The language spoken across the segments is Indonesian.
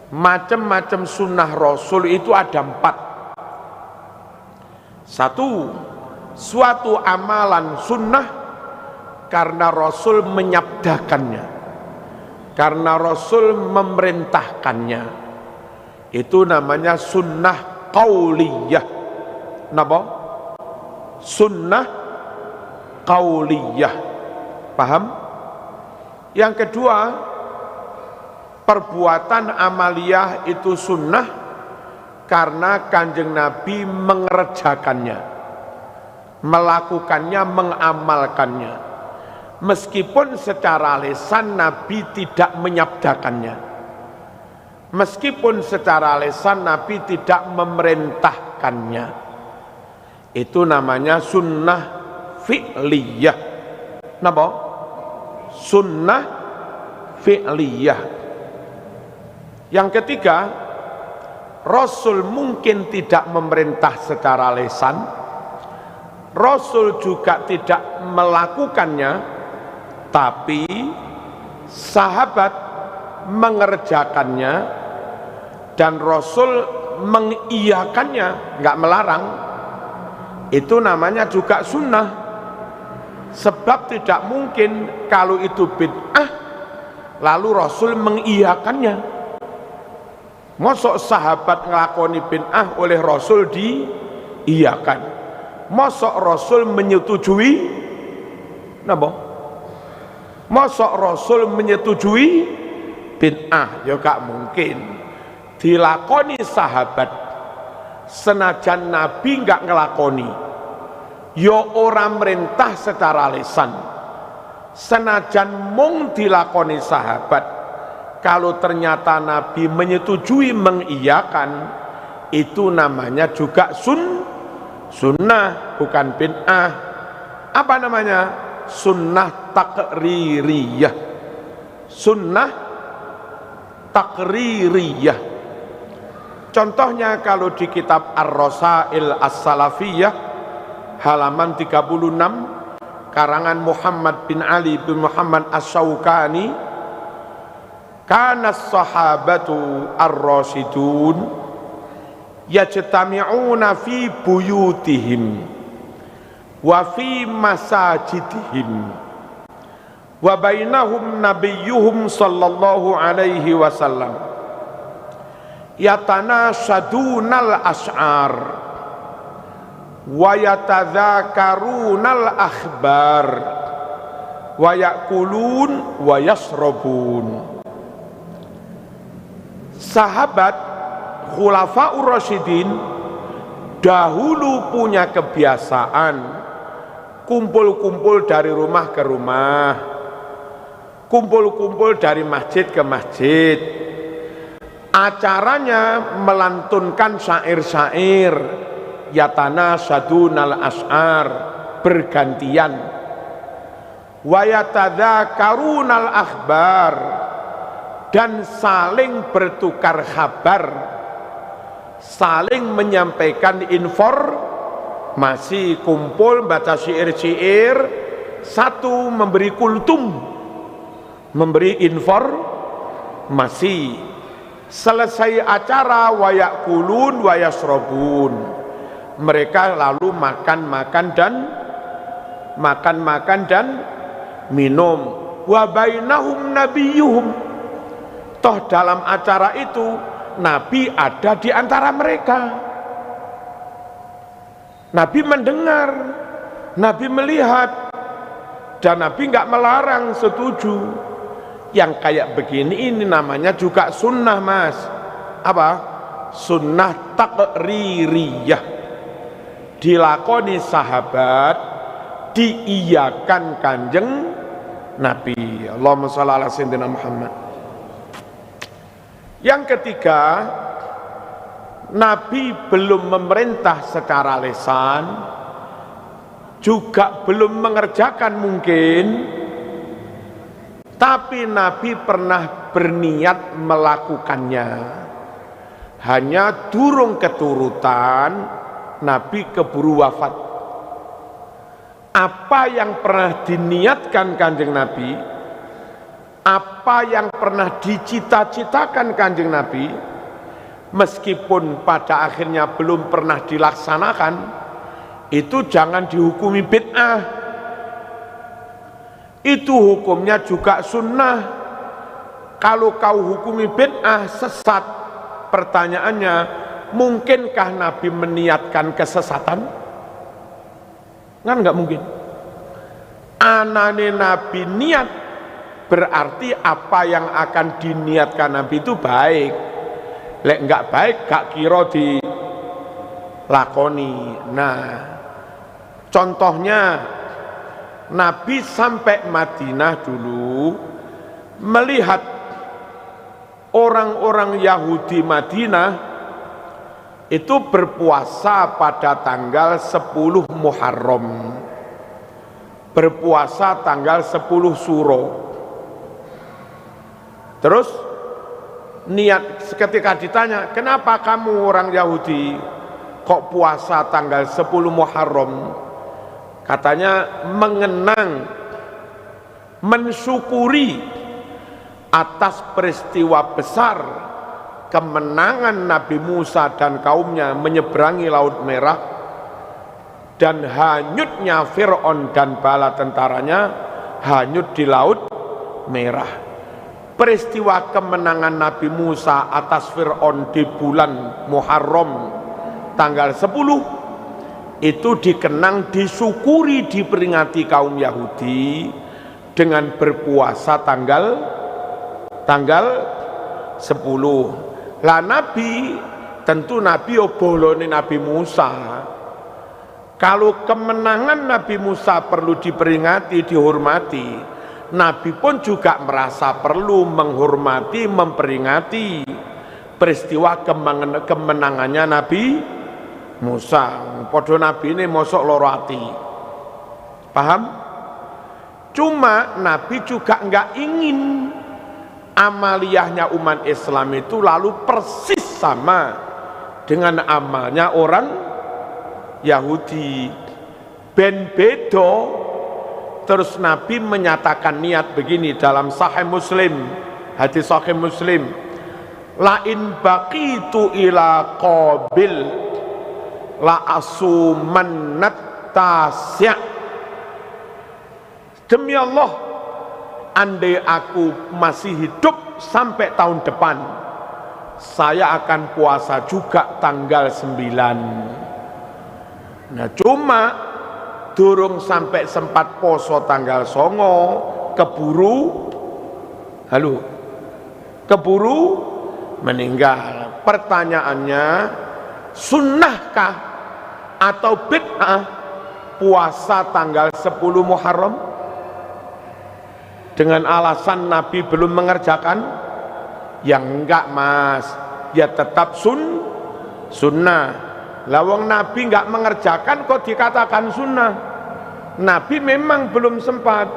Macam-macam sunnah Rasul itu ada 4. Satu, suatu amalan sunnah karena Rasul menyabdakannya, karena Rasul memerintahkannya. Itu namanya sunnah qauliyah. Napa? Sunnah qauliyah. Paham? Yang kedua, perbuatan amaliyah itu sunnah karena Kanjeng Nabi mengerjakannya, melakukannya, mengamalkannya. Meskipun secara lisan Nabi tidak menyabdakannya, meskipun secara lisan Nabi tidak memerintahkannya. Itu namanya sunnah fi'liyah. Napa? Sunnah fi'liyah. Yang ketiga, Rasul mungkin tidak memerintah secara lisan, Rasul juga tidak melakukannya, tapi sahabat mengerjakannya dan Rasul mengiyakannya, nggak melarang. Itu namanya juga sunnah. Sebab tidak mungkin kalau itu bid'ah lalu Rasul mengiyakannya. Mosok sahabat ngelakoni bid'ah oleh Rasul diiyakan. Mosok Rasul menyetujui napa? Mosok Rasul menyetujui bid'ah? Ya gak mungkin. Dilakoni sahabat senajan Nabi gak ngelakoni. Ya orang merintah secara lisan. Senajan mung dilakoni sahabat, kalau ternyata Nabi menyetujui, mengiyakan, itu namanya juga sunnah, bukan bid'ah. Apa namanya? Sunnah takririyah. Sunnah takririyah. Contohnya kalau di kitab Ar-Rasail As-Salafiyah halaman 36 karangan Muhammad bin Ali bin Muhammad As-Syaukani, kana sahabatu ar-rasyidun yajtami'una fi buyutihim wa fi masajidihim wa bainahum nabiyyuhum sallallahu alaihi wasallam yatanashadunal ash'ar wa yatadzakarunal akhbar wa yakulun wa yasrabun. Sahabat Khulafaur Rasyidin dahulu punya kebiasaan kumpul-kumpul dari rumah ke rumah, kumpul-kumpul dari masjid ke masjid. Acaranya melantunkan syair-syair, yatana sadunal ash'ar, bergantian. Wa yatadzakarunal akhbar, dan saling bertukar kabar, saling menyampaikan informasi, kumpul baca syair-syair, satu memberi kultum, memberi informasi. Selesai acara wa yakulun wa yasrabun, mereka lalu makan-makan dan minum. Wa bainahum nabiyyuhum, toh dalam acara itu Nabi ada di antara mereka. Nabi mendengar, Nabi melihat, dan Nabi nggak melarang, setuju. Yang kayak begini ini namanya juga sunnah, mas. Apa? Sunnah takririyah, dilakoni sahabat, diiyakan Kanjeng Nabi. Allahumma shalli ala sayyidina Muhammad. Yang ketiga, Nabi belum memerintah secara lisan, juga belum mengerjakan mungkin, tapi Nabi pernah berniat melakukannya. Hanya durung keturutan, Nabi keburu wafat. Apa yang pernah diniatkan Kanjeng Nabi, apa yang pernah dicita-citakan Kanjeng Nabi, meskipun pada akhirnya belum pernah dilaksanakan, itu jangan dihukumi bid'ah. Itu hukumnya juga sunnah. Kalau kau hukumi bid'ah, sesat. Pertanyaannya, mungkinkah Nabi meniatkan kesesatan? Kan nggak mungkin. Anane Nabi niat, berarti apa yang akan diniatkan Nabi itu baik. Lek nggak baik, gak kira dilakoni. Nah, contohnya Nabi sampai Madinah dulu melihat orang-orang Yahudi Madinah itu berpuasa pada tanggal 10 Muharram, berpuasa tanggal 10 Suro. Terus niat, ketika ditanya, kenapa kamu orang Yahudi kok puasa tanggal 10 Muharram? Katanya mengenang, mensyukuri atas peristiwa besar kemenangan Nabi Musa dan kaumnya menyeberangi Laut Merah dan hanyutnya Fir'aun dan bala tentaranya hanyut di Laut Merah. Peristiwa kemenangan Nabi Musa atas Fir'aun di bulan Muharram tanggal 10 itu dikenang, disyukuri, diperingati kaum Yahudi dengan berpuasa tanggal 10. Lah Nabi, tentu Nabi obolone Nabi Musa. Kalau kemenangan Nabi Musa perlu diperingati, dihormati, Nabi pun juga merasa perlu menghormati, memperingati peristiwa kemenangannya Nabi Musa. Padha Nabi ini mosok loro ati. Paham? Cuma Nabi juga enggak ingin amaliyahnya umat Islam itu lalu persis sama dengan amalnya orang Yahudi. Ben bedo. Terus Nabi menyatakan niat begini dalam Sahih Muslim, hadis Sahih Muslim, la in baqitu ila qabil la asumannat tasya. Demi Allah, andai aku masih hidup sampai tahun depan, saya akan puasa juga tanggal 9. Nah cuma durung sampai sempat poso tanggal 9, keburu meninggal. Pertanyaannya, sunnahkah atau bid'ah puasa tanggal 10 Muharram? Dengan alasan Nabi belum mengerjakan? Ya enggak mas, ya tetap sunnah. Lawang Nabi enggak mengerjakan kok dikatakan sunnah? Nabi memang belum sempat,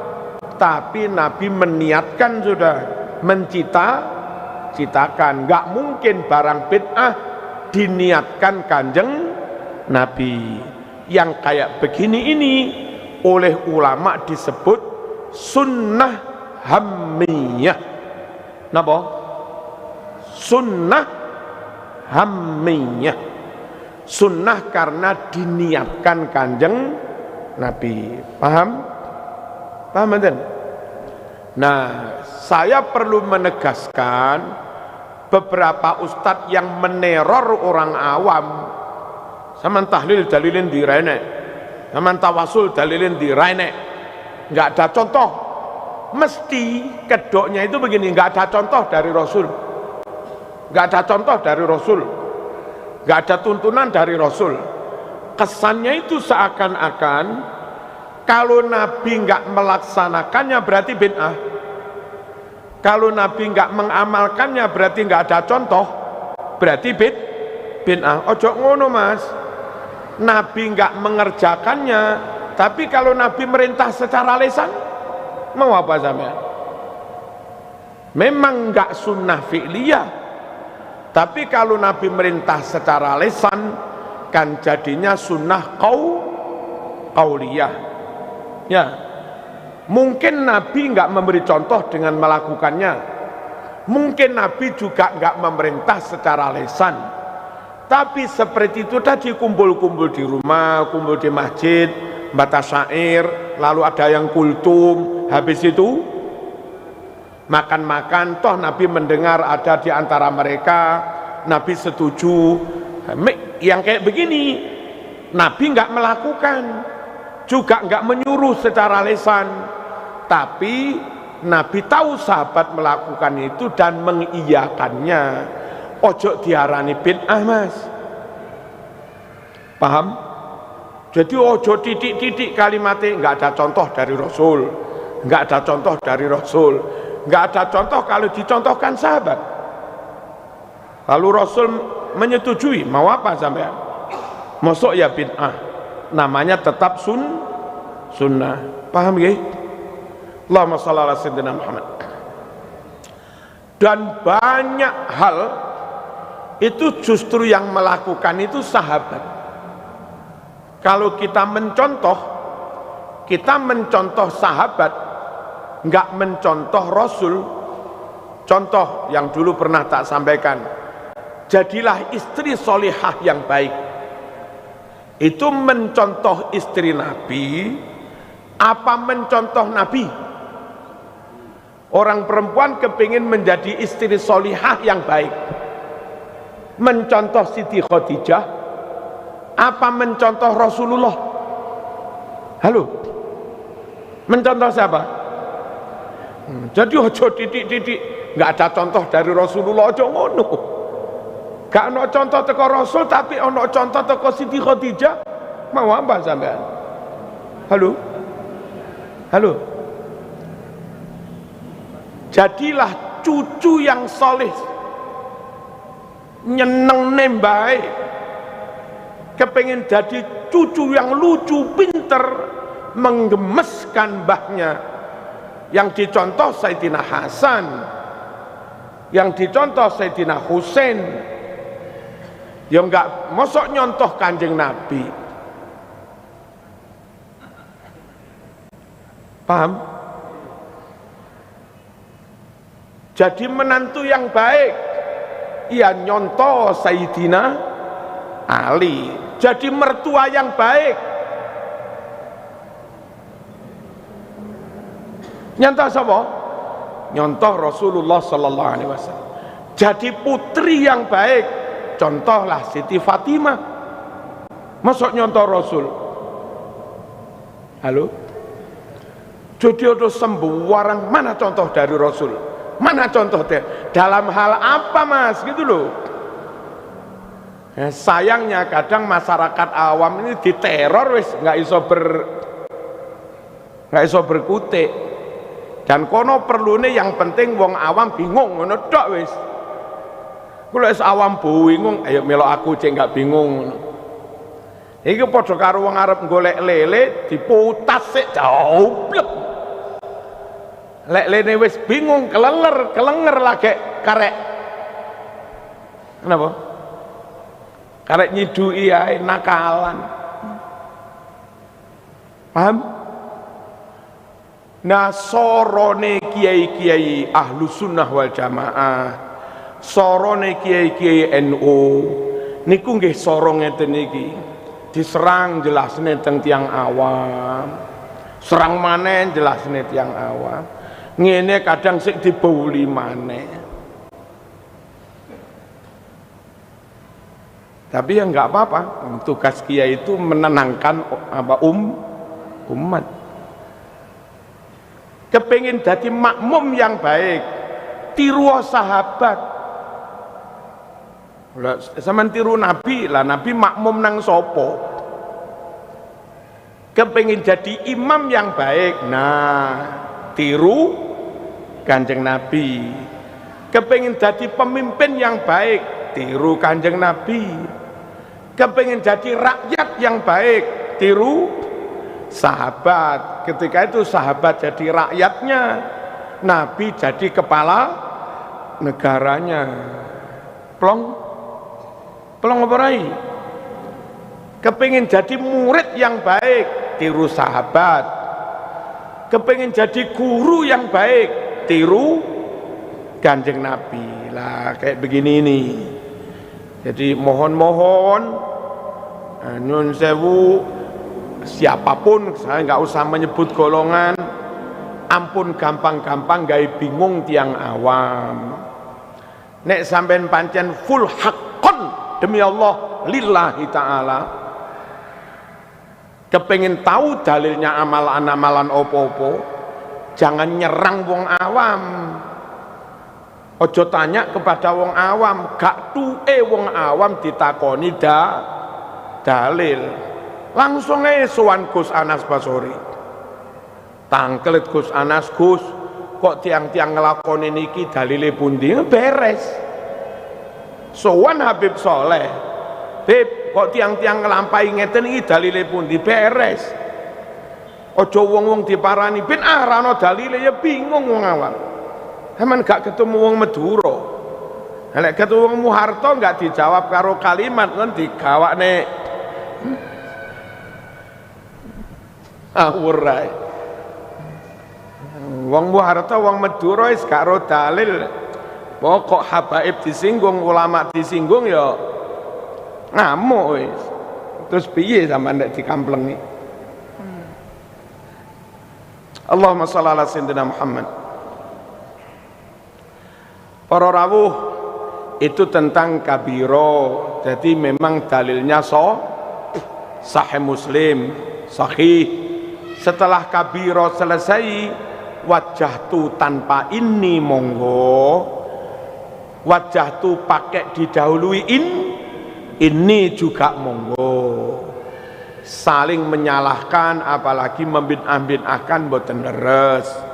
tapi Nabi meniatkan sudah, mencita-citakan. Enggak mungkin barang bid'ah diniatkan Kanjeng Nabi. Yang kayak begini ini oleh ulama disebut sunnah hammiyah. Napa? Sunnah hammiyah. Sunnah karena diniatkan Kanjeng Nabi. Paham? Paham enten? Nah, saya perlu menegaskan beberapa ustadz yang meneror orang awam. Sama tahlil dalilin di renek, sama tawasul dalilin di renek. Nggak ada contoh. Mesti kedoknya itu begini, nggak ada contoh dari Rasul, nggak ada contoh dari Rasul, nggak ada tuntunan dari Rasul. Kesannya itu seakan-akan kalau Nabi nggak melaksanakannya berarti bid'ah, kalau Nabi nggak mengamalkannya berarti nggak ada contoh, berarti bid'ah. Ojo ngono mas. Nabi nggak mengerjakannya, tapi kalau Nabi merintah secara lisan, mau apa sampean? Memang nggak sunnah fi'liyah, tapi kalau Nabi merintah secara lisan, kan jadinya sunnah qauliyah. Ya, Mungkin Nabi nggak memberi contoh dengan melakukannya, mungkin Nabi juga nggak memerintah secara lisan, tapi seperti itu tadi, kumpul-kumpul di rumah, kumpul di masjid, baca syair, lalu ada yang kultum, habis itu makan-makan, toh Nabi mendengar ada di antara mereka, Nabi setuju. Yang kayak begini Nabi nggak melakukan, juga nggak menyuruh secara lisan, tapi Nabi tahu sahabat melakukan itu dan mengiyakannya. Ojo diarani bid'ah, Mas. Paham? Jadi ojo titik-titik kalimatnya, nggak ada contoh dari Rasul, nggak ada contoh dari Rasul, nggak ada contoh kalau dicontohkan sahabat. Lalu Rasul menyetujui, mau apa sampean? Mosok ya bid'ah, namanya tetap sunnah. Paham ya? Allahumma shalli ala sayyidina Muhammad. Dan banyak hal itu justru yang melakukan itu sahabat. Kalau kita mencontoh sahabat, nggak mencontoh Rasul. Contoh yang dulu pernah tak sampaikan, jadilah istri solihah yang baik. Itu mencontoh istri Nabi apa mencontoh Nabi? Orang perempuan kepingin menjadi istri solihah yang baik, mencontoh Siti Khadijah apa mencontoh Rasulullah? Halo, mencontoh siapa? Jadi ojo titik-titik, nggak ada contoh dari Rasulullah, ojo ngono. Gak ono contoh teko Rasul tapi ono contoh teko Siti Khadijah, mau apa sampean? Halo, halo. Jadilah cucu yang soleh, nyeneng nembae, kepengen jadi cucu yang lucu, pinter, menggemeskan mbahnya. Yang dicontoh Sayyidina Hasan, yang dicontoh Sayyidina Husain. Ya enggak, mosok nyontoh Kanjeng Nabi. Paham? Jadi menantu yang baik, ia nyontoh Sayyidina Ali. Jadi mertua yang baik, nyontoh siapa? Nyontoh Rasulullah sallallahu alaihi wasallam. Jadi putri yang baik, contohlah Siti Fatimah. Masuk nyontoh Rasul. Halo? Jadi ada sembarang, mana contoh dari Rasul? Mana contoh dia? Dalam hal apa, Mas? Gitu loh. Sayangnya kadang masyarakat awam ini diteror wis, nggak iso berkutik. Dan kono perlune yang penting wong awam bingung ngono tok wis. Kulo wis awam bingung, ayo melok aku cek nggak bingung. Iki padha karo wong arep golek lele diputas sik jaublek. Lek lene wis bingung kelenger lagi karek. Kenapa? Karek nyidui ae nakalan. Paham? Nah, sorone kiai-kiai ahlu sunnah wal jamaah, sorone kiai-kiai NU niku nggih sorong ngeten iki, diserang jelasne teng tiang awam, serang maneh jelasne tiang awam, ngene kadang sik dibauli maneh. Tapi ya nggak apa-apa, tugas kiai itu menenangkan umat. Kepingin jadi makmum yang baik, tiru sahabat. Sama tiru Nabi lah, Nabi makmum nang sopo. Kepingin jadi imam yang baik, nah tiru Kanjeng Nabi. Kepingin jadi pemimpin yang baik, tiru Kanjeng Nabi. Kepingin jadi rakyat yang baik, tiru sahabat. Ketika itu sahabat jadi rakyatnya, Nabi jadi kepala negaranya. Plong apa rai? Kepingin jadi murid yang baik, tiru sahabat. Kepengin jadi guru yang baik, tiru Kanjeng Nabi. Lah kayak begini ini. Jadi mohon-mohon nyun sewu siapapun, saya nggak usah menyebut golongan, ampun gampang-gampang gaya bingung tiang awam. Nek sampean pancen full hakon demi Allah lillahi ta'ala, kepengin tahu dalilnya amalan-amalan opo-opo, jangan nyerang wong awam. Ojo tanya kepada wong awam, gak tuke wong awam ditakoni dalil. Langsung aja sowan Gus Anas Basori. Tangkelit Gus Anas, Gus, kok tiang-tiang ngelakoni niki dalile pundi? Beres. Sowan Habib Soleh, Bib, kok tiang-tiang ngelampai ngeten iki dalile pundi? Beres. Ojo wong-wong diparani ben arano dalile ya bingung wong awam. Emang gak ketemu wong Madura. Nek ketemu wong Muharto gak dijawab karo kalimat kan digawakne awurai. Wong Muharto wong Madura wis gak ro dalil. Pokok habaib disinggung, ulama disinggung ya ngamuk wis. Terus piye sampean nek dikamplengi? Allahumma shalli ala sayyidina Muhammad. Para rawuh, itu tentang kabiro. Jadi memang dalilnya sahih Muslim, sahih. Setelah kabiro selesai, wajah tu tanpa ini monggo, wajah tu pakai didahului ini juga monggo. Saling menyalahkan apalagi membid'ah-bid'ahkan boten leres.